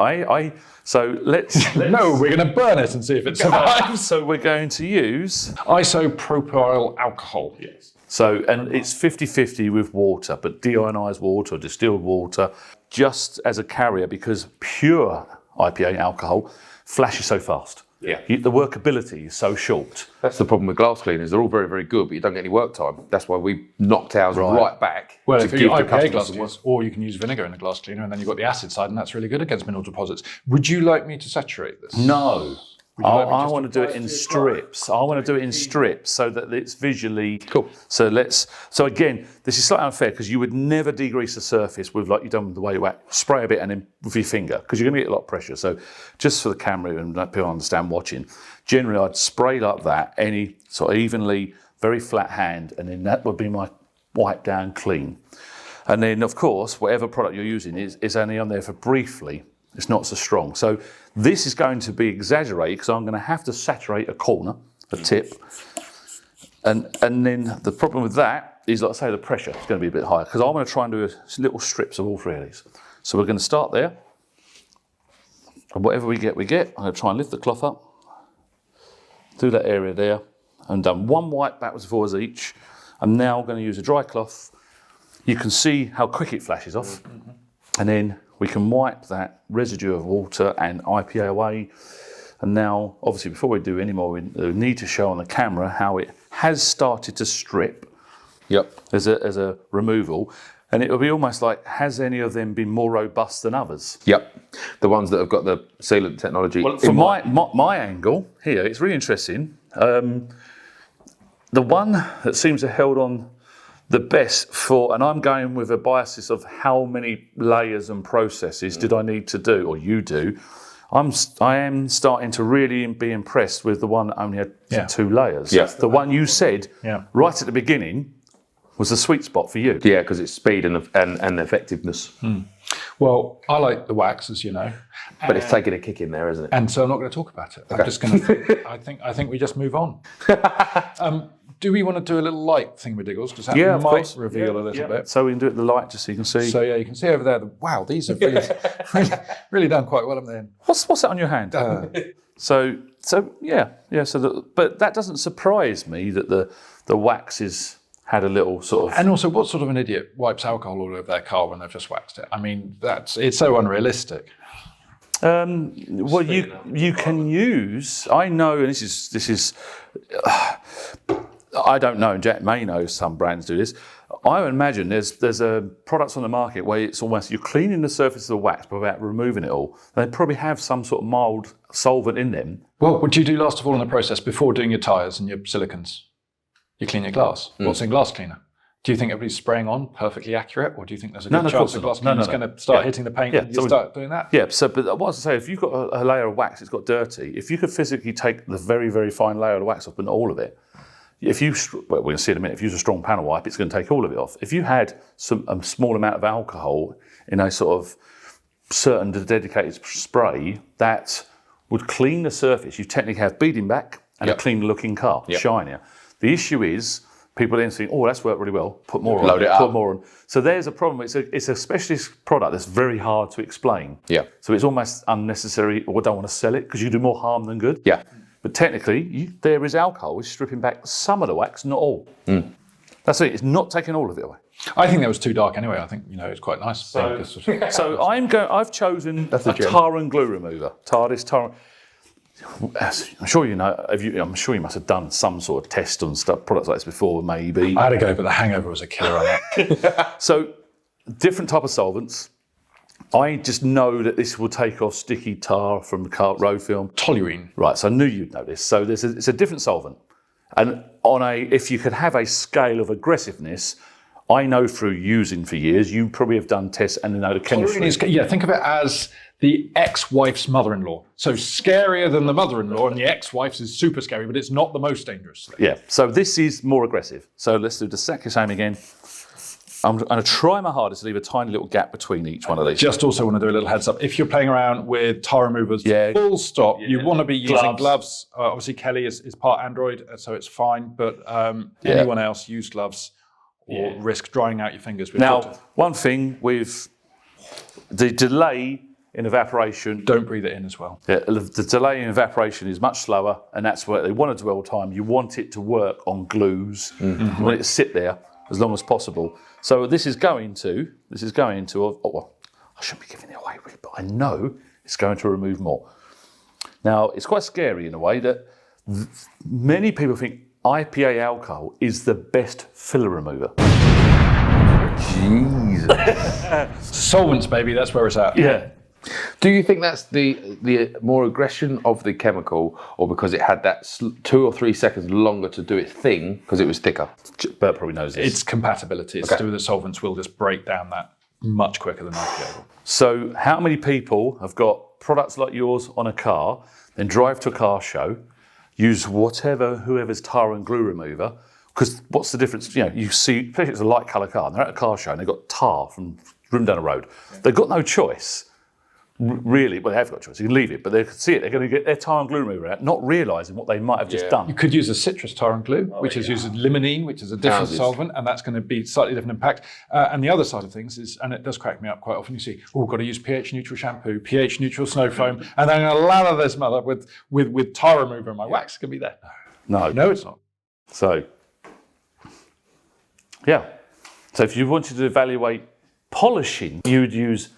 let's No, we're going to burn it and see if it survives. So we're going to use Isopropyl alcohol. Yes. So, and it's 50-50 with water, but deionised water or distilled water, just as a carrier, because pure IPA alcohol flashes so fast. Yeah. The workability is so short. That's the problem with glass cleaners. They're all very, very good, but you don't get any work time. That's why we knocked ours right back. Well, to if give you the IPA customer glass some cleaners, or you can use vinegar in a glass cleaner, and then you've got the acid side, and that's really good against mineral deposits. Would you like me to saturate this? No. I want to do it apply in it to your strips. I want to do it in strips so that it's visually Cool. So again, this is slightly unfair because you would never degrease the surface with like you've done with the way you spray a bit and then with your finger because you're going to get a lot of pressure. So just for the camera and let people understand watching, generally I'd spray like that, any sort of evenly, very flat hand, and then that would be my wipe down clean. And then of course, whatever product you're using is only on there for briefly. It's not so strong. So this is going to be exaggerated because I'm going to have to saturate a corner, a tip. And then the problem with that is, like I say, the pressure is going to be a bit higher because I want to try and do little strips of all three of these. So we're going to start there. And whatever we get. I'm going to try and lift the cloth up, do that area there, and done one wipe backwards and forwards each. I'm now going to use a dry cloth. You can see how quick it flashes off. And then we can wipe that residue of water and IPA away And now, obviously, before we do any more, we need to show on the camera how it has started to strip. Yep. As a removal. And it will be almost like, has any of them been more robust than others? Yep. The ones that have got the sealant technology. Well, from my angle here, it's really interesting. The one that seems to have held on the best for, and I'm going with a bias of how many layers and processes did I need to do, or you do. I am starting to really be impressed with the one that only had 2 layers. Yeah. The one you said right at the beginning was the sweet spot for you. Yeah, because it's speed and effectiveness. Well, I like the wax, as you know. But it's taking a kick in there, isn't it? And so I'm not going to talk about it. I'm just going to. I think we just move on. Do we want to do a little light thingamajiggles? Because that of might course. reveal a little bit. So we can do it in the light just so you can see. So yeah, you can see over there. Wow, these have really done quite well, haven't they? What's that on your hand? But that doesn't surprise me that the wax had a little sort of. And also, what sort of an idiot wipes alcohol all over their car when they've just waxed it? I mean, it's so unrealistic. Well, you can use. I know, and this is. I don't know. Jack may know some brands do this. I would imagine there's a products on the market where it's almost you're cleaning the surface of the wax but without removing it all. They probably have some sort of mild solvent in them. Well, what do you do last of all in the process before doing your tyres and your silicons? You clean your glass. What's in glass cleaner? Do you think everybody's spraying on perfectly accurate, or do you think there's a good chance the glass cleaner is going to start hitting the paint and you start doing that? Yeah, but what I was to say, if you've got a layer of wax, it's got dirty, if you could physically take the very, very fine layer of wax off, but not all of it, we're going to see in a minute, if you use a strong panel wipe, it's going to take all of it off. If you had a small amount of alcohol in a sort of certain dedicated spray, that would clean the surface. You technically have beading back and a clean looking car, shinier. The issue is, people then think, oh, that's worked really well, put more on. Load it up. Put more on. So there's a problem. It's a specialist product that's very hard to explain. Yeah. So it's almost unnecessary, or don't want to sell it because you do more harm than good. Yeah. But technically, there is alcohol. It's stripping back some of the wax, not all. That's it. It's not taking all of it away. I think that was too dark anyway. I think it's quite nice. So I've chosen a tar and glue remover. Tar. I'm sure you know. I'm sure you must have done some sort of test on products like this before, maybe. I had to go, but the hangover was a killer on that. So, different type of solvents. I just know that this will take off sticky tar from road film. Toluene. Right. So I knew you'd know this. So it's a different solvent, and if you could have a scale of aggressiveness. I know through using for years, you probably have done tests and know the chemistry. Think of it as the ex-wife's mother-in-law. So scarier than the mother-in-law, and the ex-wife's is super scary, but it's not the most dangerous. Yeah, so this is more aggressive. So let's do exactly the same again. I'm going to try my hardest to leave a tiny little gap between each one of these. Just also want to do a little heads up. If you're playing around with tar removers, full stop, you want to be using gloves. Obviously, Kelly is part Android, so it's fine, but anyone else, use gloves. Or risk drying out your fingers. Now, one thing with the delay in evaporation. Don't breathe it in as well. Yeah, the delay in evaporation is much slower, and that's where they want to dwell time. You want it to work on glues. You want it to sit there as long as possible. So this is going to. Well, I shouldn't be giving it away, really, but I know it's going to remove more. Now, it's quite scary in a way that many people think IPA alcohol is the best filler remover. Jesus. Solvents, baby, that's where it's at. Yeah. Do you think that's the more aggression of the chemical, or because it had that 2 or 3 seconds longer to do its thing because it was thicker? Bert probably knows this. It's compatibility. It's to do with the solvents will just break down that much quicker than IPA will. So how many people have got products like yours on a car, then drive to a car show, use whoever's tar and glue remover, because what's the difference? You see, especially if it's a light colour car, and they're at a car show and they've got tar from room down the road. They've got no choice, really. Well, they have got a choice. You can leave it, but they can see it. They're going to get their tar and glue remover out, not realising what they might have just done. You could use a citrus tar and glue, which is using limonene, which is a different solvent, and that's going to be slightly different impact. And the other side of things is, and it does crack me up quite often, you see, got to use pH neutral shampoo, pH neutral snow foam, and then a lather this mother with tar remover, and my wax can be there. No, it's not. So, yeah. So if you wanted to evaluate polishing, you would use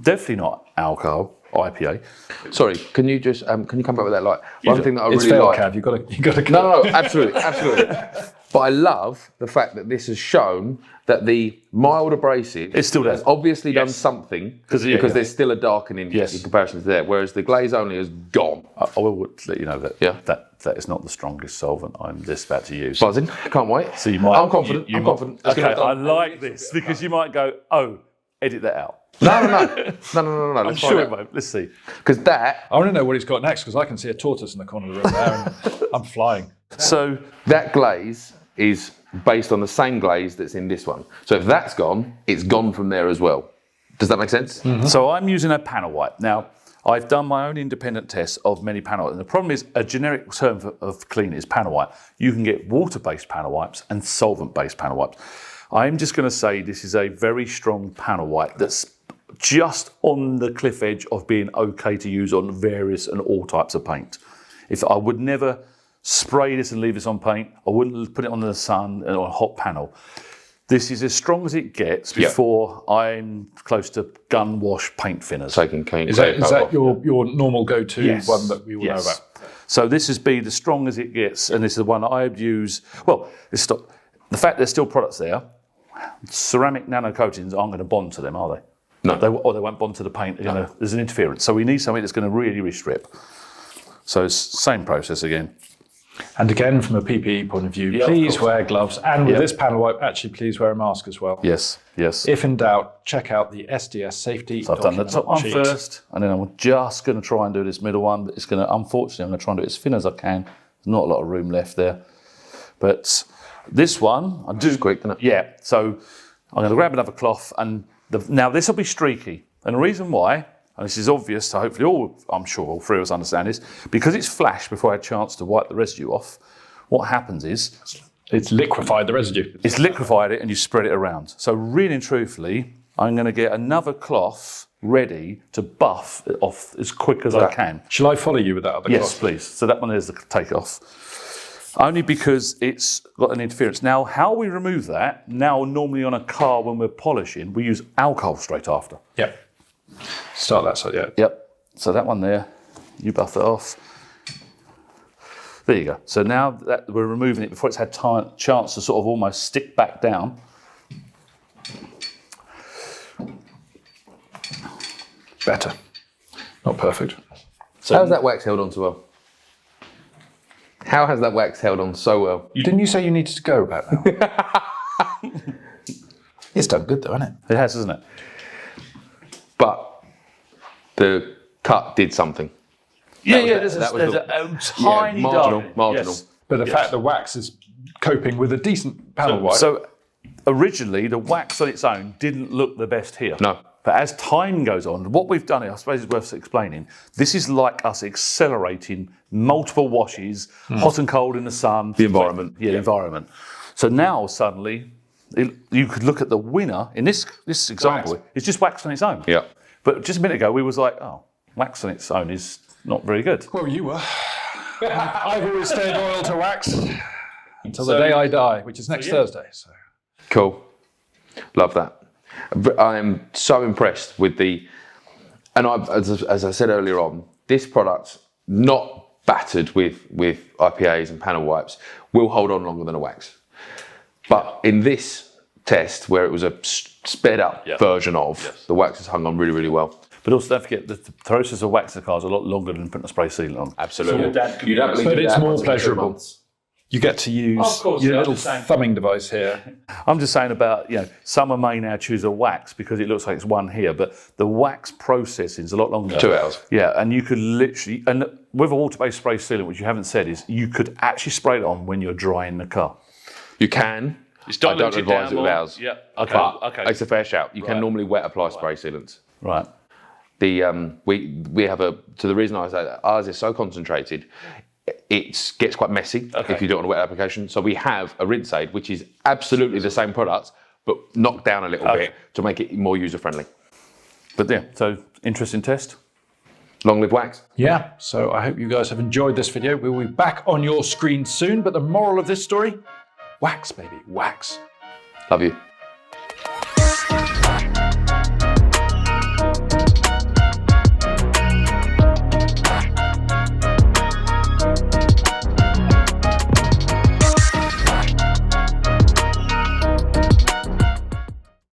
definitely not alcohol. IPA. Sorry, can you just can you come back with that light? One thing that I It's really fail, like. Cav. You got to. No, absolutely. But I love the fact that this has shown that the mild abrasive It's still there. has obviously done something because there's still a darkening in comparison to there, whereas the glaze only has gone. I will let you know that that is not the strongest solvent I'm just about to use. Buzzing, can't wait. So you might, I'm confident. I'm confident. It's Okay, gonna be I done. like this because you might go, oh, edit that out. No. I'm Let's sure it won't. Let's see. Because that I want to know what he's got next because I can see a tortoise in the corner of the room there, and I'm flying. So glaze is based on the same glaze that's in this one. So if that's gone, it's gone from there as well. Does that make sense? Mm-hmm. So I'm using a panel wipe. Now, I've done my own independent tests of many panel wipes. And the problem is a generic term of cleaner is panel wipe. You can get water-based panel wipes and solvent-based panel wipes. I'm just going to say this is a very strong panel wipe that's just on the cliff edge of being okay to use on various and all types of paint. If I would never spray this and leave this on paint, I wouldn't put it on the sun or a hot panel. This is as strong as it gets before I'm close to gun wash paint thinners. Taking cane. Is that your normal go-to one that we all know about? So this has been as strong as it gets, and this is the one that I'd use. Well, the fact there's still products there, ceramic nano coatings aren't going to bond to them, are they? No. They won't bond to the paint. There's an interference. So we need something that's going to really restrip. So it's same process again. And again, from a PPE point of view, please wear gloves. And with this panel wipe, actually, please wear a mask as well. Yes. If in doubt, check out the SDS safety. So I've done the top one sheet. first, and then I'm just going to try and do this middle one. But unfortunately, I'm going to try and do it as thin as I can. There's not a lot of room left there. But this one, I do. It's quick, isn't it? Yeah. So I'm going to grab another cloth, and now this will be streaky. And the reason why, and this is obvious, so hopefully I'm sure all three of us understand this, because it's flashed before I had a chance to wipe the residue off, what happens is It's liquefied the residue. it's liquefied it and you spread it around. So really and truthfully, I'm going to get another cloth ready to buff it off as quick as I can. Shall I follow you with that other Yes, cloth? please. So that one is the take off. Only because it's got an interference. Now, how we remove that, now normally on a car when we're polishing, we use alcohol straight after. Yep. Start that side, yeah. Yep. So that one there, you buff it off. There you go. So now that we're removing it before it's had chance to sort of almost stick back down. Better. Not perfect. So How's that wax held on so well? How has that wax held on so well? Didn't you say you needed to go about now? It's done good though, hasn't it? it has, isn't it? But the cut did something. There's that was a tiny marginal. Yes. But the fact the wax is coping with a decent panel wipe. So originally, the wax on its own didn't look the best here. No. But as time goes on, what we've done, I suppose it's worth explaining, this is like us accelerating multiple washes, hot and cold in the sun. The environment. Yeah, the environment. So now suddenly, you could look at the winner, in this example, it's just wax on its own. Yeah. But just a minute ago, we was like, oh, wax on its own is not very good. Well, you were. I've always stayed loyal to wax until the day I die, which is next Thursday. So. Cool. Love that. I am so impressed with as I said earlier on, this product, not battered with IPAs and panel wipes, will hold on longer than a wax. But in this test, where it was a sped up version of, the wax has hung on really, really well. But also don't forget the process of waxing the car is a lot longer than putting a spray sealant on. Absolutely. But it's more pleasurable. You get to use your little thumbing device here. I'm just saying about, someone may now choose a wax because it looks like it's one here, but the wax processing is a lot longer. 2 hours. Yeah, and you could literally, and with a water-based spray sealant, which you haven't said, is you could actually spray it on when you're drying the car. You can. I don't advise it with ours. Yeah. But it's a fair shout. You can normally wet apply spray sealants. Right. We have so the reason I say that, ours is so concentrated, it gets quite messy if you do it on a wet application. So we have a rinse aid, which is absolutely the same product, but knocked down a little bit to make it more user-friendly. But yeah, so interesting test. Long live wax. Yeah, so I hope you guys have enjoyed this video. We'll be back on your screen soon, but the moral of this story, wax, baby, wax. Love you.